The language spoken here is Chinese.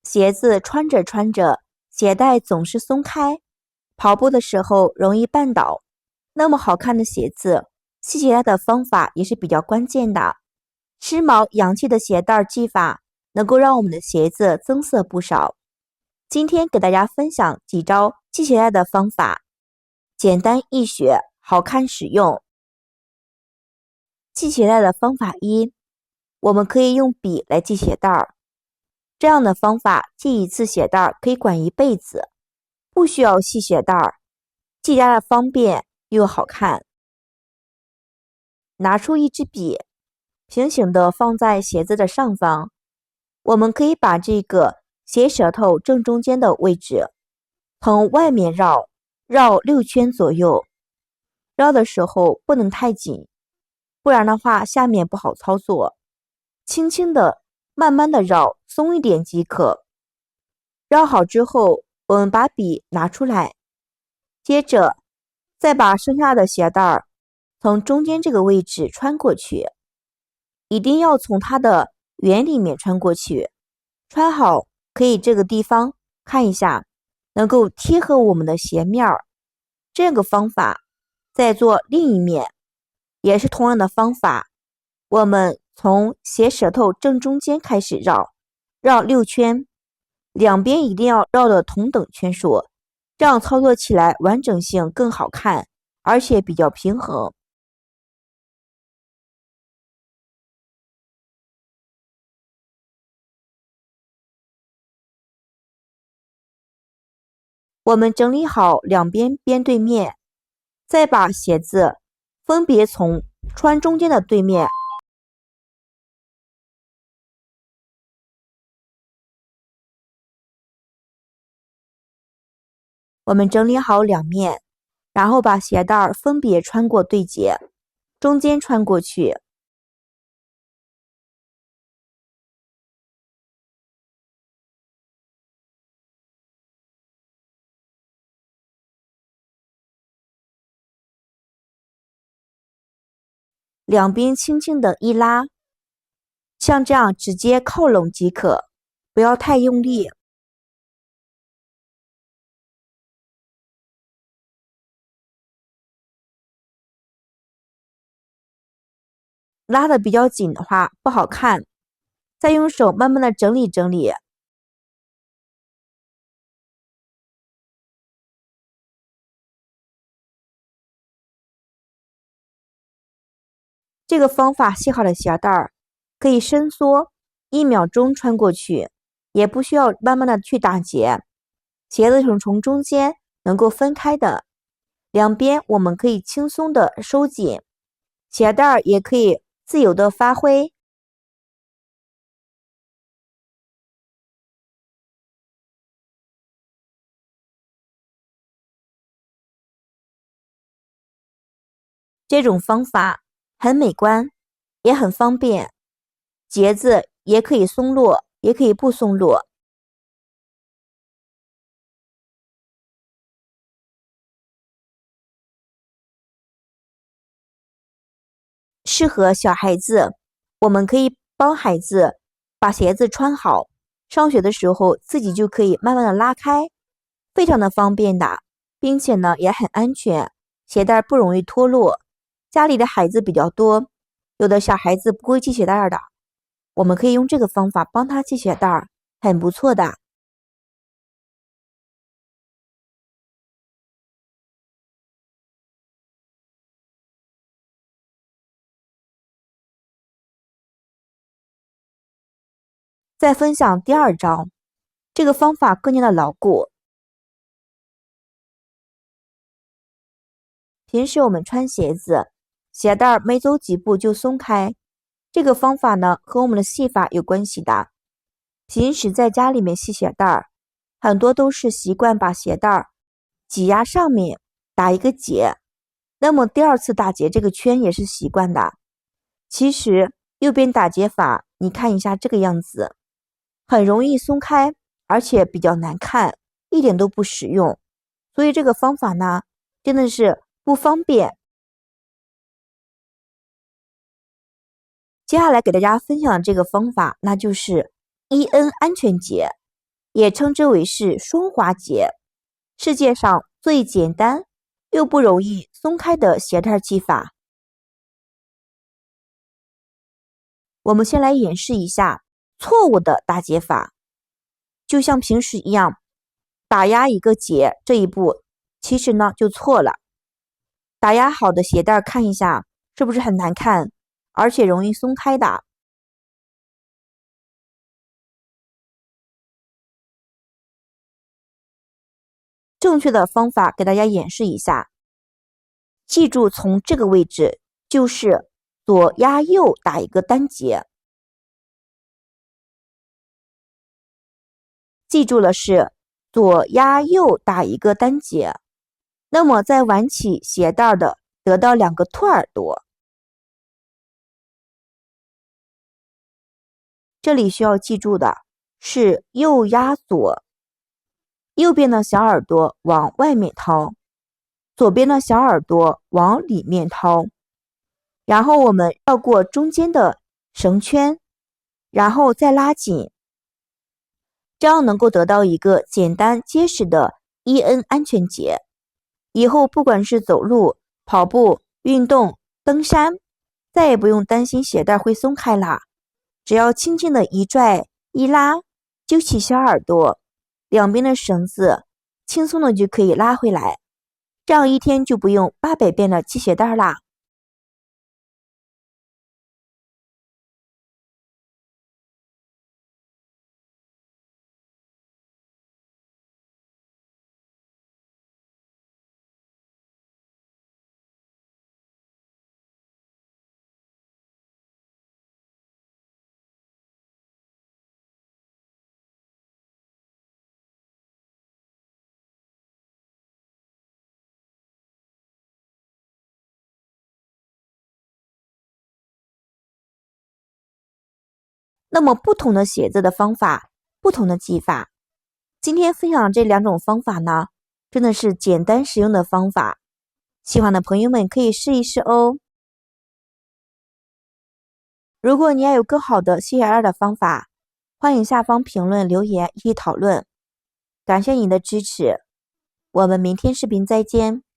鞋子穿着穿着，鞋带总是松开，跑步的时候容易绊倒。那么好看的鞋子，系鞋带的方法也是比较关键的。时髦洋气的鞋带系法，能够让我们的鞋子增色不少。今天给大家分享几招系鞋带的方法，简单易学，好看实用。系鞋带的方法一，我们可以用笔来系鞋带。这样的方法系一次鞋带可以管一辈子，不需要系鞋带，系夹的方便又好看。拿出一支笔，平行的放在鞋子的上方，我们可以把这个鞋舌头正中间的位置从外面绕6圈左右。绕的时候不能太紧，不然的话下面不好操作。轻轻的慢慢的绕，松一点即可。绕好之后，我们把笔拿出来，接着再把剩下的鞋带从中间这个位置穿过去，一定要从它的圆里面穿过去。穿好可以这个地方看一下，能够贴合我们的鞋面儿。这个方法再做另一面，也是同样的方法。我们从鞋舌头正中间开始绕6圈，两边一定要绕的同等圈数，这样操作起来完整性更好看，而且比较平衡。我们整理好两边边对面，再把鞋子分别从穿中间的对面我们整理好两面，然后把鞋带分别穿过对节，中间穿过去。两边轻轻的一拉，像这样直接靠拢即可，不要太用力。拉的比较紧的话不好看，再用手慢慢的整理整理。这个方法系好的鞋带可以伸缩，1秒钟穿过去，也不需要慢慢的去打结。鞋子是从中间能够分开的，两边我们可以轻松的收紧，鞋带也可以自由的发挥。这种方法很美观，也很方便，结子也可以松落，也可以不松落。适合小孩子，我们可以帮孩子把鞋子穿好，上学的时候自己就可以慢慢的拉开，非常的方便的，并且呢也很安全，鞋带不容易脱落。家里的孩子比较多，有的小孩子不会系鞋带的，我们可以用这个方法帮他系鞋带，很不错的。再分享第二招，这个方法更加的牢固。平时我们穿鞋子，鞋带没走几步就松开，这个方法呢和我们的系法有关系的。平时在家里面系鞋带，很多都是习惯把鞋带挤压上面打一个结，那么第二次打结这个圈也是习惯的。其实右边打结法，你看一下这个样子，很容易松开，而且比较难看，一点都不实用。所以这个方法呢，真的是不方便。接下来给大家分享的这个方法，那就是EN安全结。也称之为是双滑结，世界上最简单又不容易松开的鞋带系法。我们先来演示一下错误的打结法，就像平时一样，打压一个结，这一步其实呢就错了。打压好的鞋带看一下是不是很难看，而且容易松开的。正确的方法给大家演示一下，记住从这个位置就是左压右打一个单结，记住了是左压右打一个单结。那么在挽起鞋带的得到2个兔耳朵，这里需要记住的是右压左，右边的小耳朵往外面掏，左边的小耳朵往里面掏，然后我们绕过中间的绳圈，然后再拉紧，这样能够得到一个简单结实的EN 安全结。以后不管是走路、跑步、运动、登山，再也不用担心鞋带会松开啦，只要轻轻的一拽一拉，揪起小耳朵，两边的绳子轻松的就可以拉回来，这样一天就不用800遍的系鞋带啦。那么不同的鞋子的方法，不同的系法，今天分享的这2种方法呢，真的是简单实用的方法，喜欢的朋友们可以试一试哦。如果你也有更好的系鞋带的方法，欢迎下方评论留言一起讨论。感谢你的支持，我们明天视频再见。